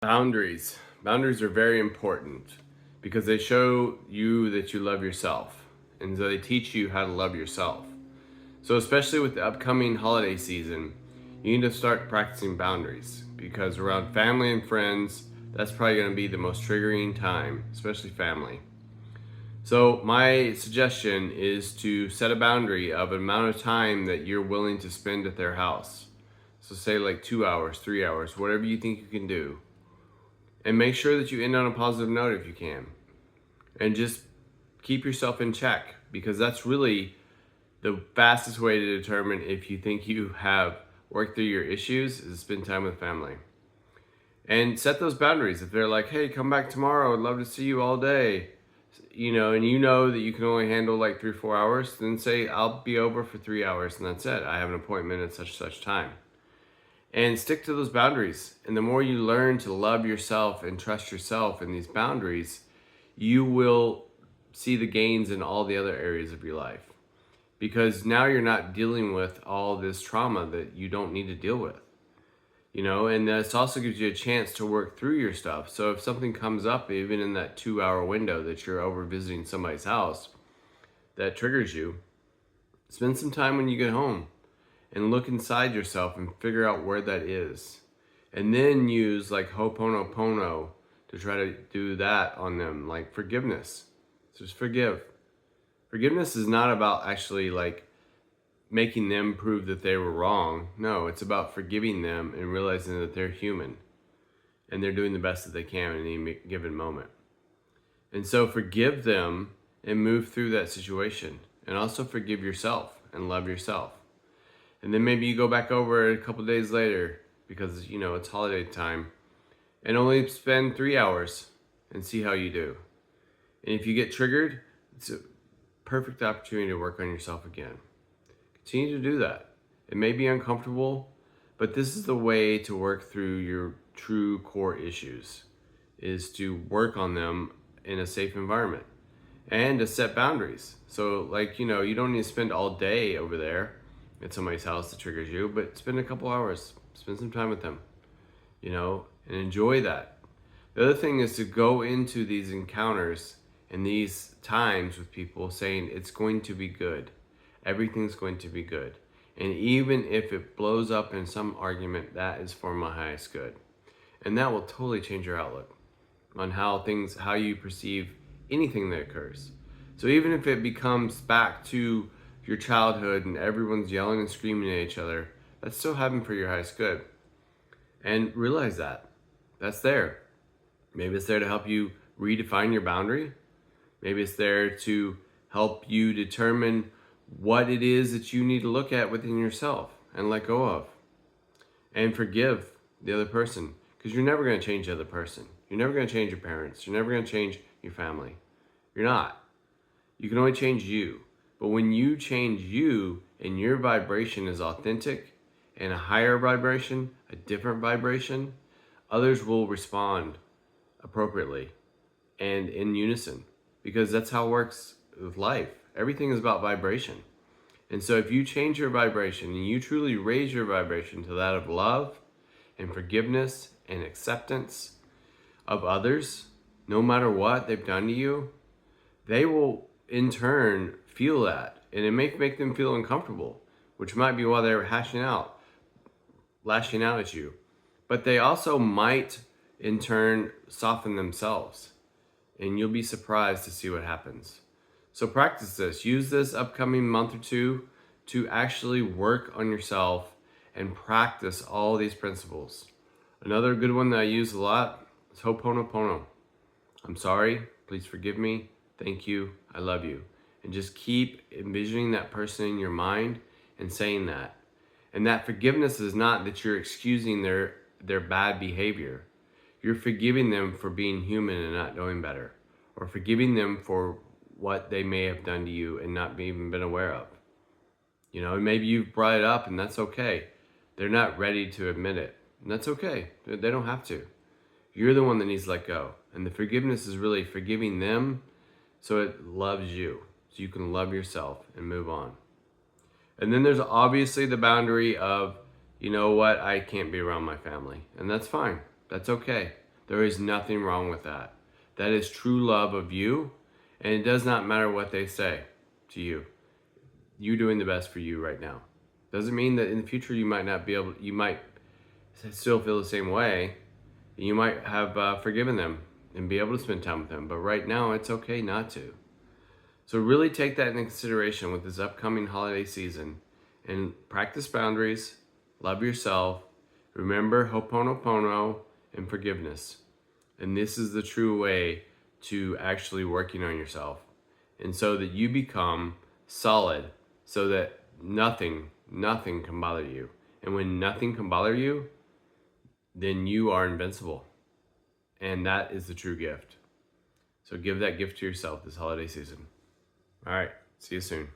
Boundaries. Boundaries are very important because they show you that you love yourself. And so they teach you how to love yourself. So, especially with the upcoming holiday season, you need to start practicing boundaries because around family and friends, that's probably going to be the most triggering time, especially family. So, my suggestion is to set a boundary of an amount of time that you're willing to spend at their house. So, say like 2 hours, 3 hours, whatever you think you can do, and make sure that you end on a positive note if you can, and just keep yourself in check because that's really the fastest way to determine if you think you have worked through your issues is spend time with family and set those boundaries. If they're like, hey, come back tomorrow, I'd love to see you all day, and you know that you can only handle like 3 or 4 hours, then say I'll be over for 3 hours and that's it. I have an appointment at such time. And stick to those boundaries. And the more you learn to love yourself and trust yourself in these boundaries, you will see the gains in all the other areas of your life. Because now you're not dealing with all this trauma that you don't need to deal with. And this also gives you a chance to work through your stuff. So if something comes up, even in that 2 hour window that you're over visiting somebody's house that triggers you, spend some time when you get home and look inside yourself and figure out where that is. And then use like Ho'oponopono to try to do that on them, like forgiveness. So just forgive. Forgiveness is not about actually like making them prove that they were wrong. No, it's about forgiving them and realizing that they're human and they're doing the best that they can in any given moment. And so forgive them and move through that situation. And also forgive yourself and love yourself. And then maybe you go back over a couple days later because, it's holiday time and only spend 3 hours and see how you do. And if you get triggered, it's a perfect opportunity to work on yourself again. Continue to do that. It may be uncomfortable, but this is the way to work through your true core issues, is to work on them in a safe environment and to set boundaries. So you don't need to spend all day over there at somebody's house that triggers you, but spend a couple hours, spend some time with them, and enjoy that. The other thing is to go into these encounters and these times with people saying it's going to be good. Everything's going to be good. And even if it blows up in some argument, that is for my highest good. And that will totally change your outlook on how you perceive anything that occurs. So even if it becomes back to your childhood and everyone's yelling and screaming at each other, that's still happening for your highest good. And realize that. That's there. Maybe it's there to help you redefine your boundary. Maybe it's there to help you determine what it is that you need to look at within yourself and let go of. And forgive the other person, because you're never going to change the other person. You're never going to change your parents. You're never going to change your family. You're not. You can only change you. But when you change you and your vibration is authentic and a higher vibration, a different vibration, others will respond appropriately and in unison, because that's how it works with life. Everything is about vibration. And so if you change your vibration and you truly raise your vibration to that of love and forgiveness and acceptance of others, no matter what they've done to you, they will in turn feel that. And it may make them feel uncomfortable, which might be why they're lashing out at you. But they also might in turn soften themselves. And you'll be surprised to see what happens. So practice this. Use this upcoming month or two to actually work on yourself and practice all these principles. Another good one that I use a lot is Ho'oponopono. I'm sorry. Please forgive me. Thank you. I love you. And just keep envisioning that person in your mind and saying that. And that forgiveness is not that you're excusing their bad behavior. You're forgiving them for being human and not knowing better, or forgiving them for what they may have done to you and not even been aware of. And maybe you've brought it up and that's okay. They're not ready to admit it, and that's okay. They don't have to. You're the one that needs to let go. And the forgiveness is really forgiving them so it loves you, so you can love yourself and move on. And then there's obviously the boundary of, I can't be around my family. And that's fine. That's okay. There is nothing wrong with that. That is true love of you, and it does not matter what they say to you. You're doing the best for you right now. Doesn't mean that in the future you might not be able, you might still feel the same way. You might have forgiven them and be able to spend time with them, but right now it's okay not to. So really take that into consideration with this upcoming holiday season and practice boundaries, love yourself, remember Ho'oponopono and forgiveness. And this is the true way to actually working on yourself. And so that you become solid, so that nothing can bother you. And when nothing can bother you, then you are invincible. And that is the true gift. So give that gift to yourself this holiday season. All right, see you soon.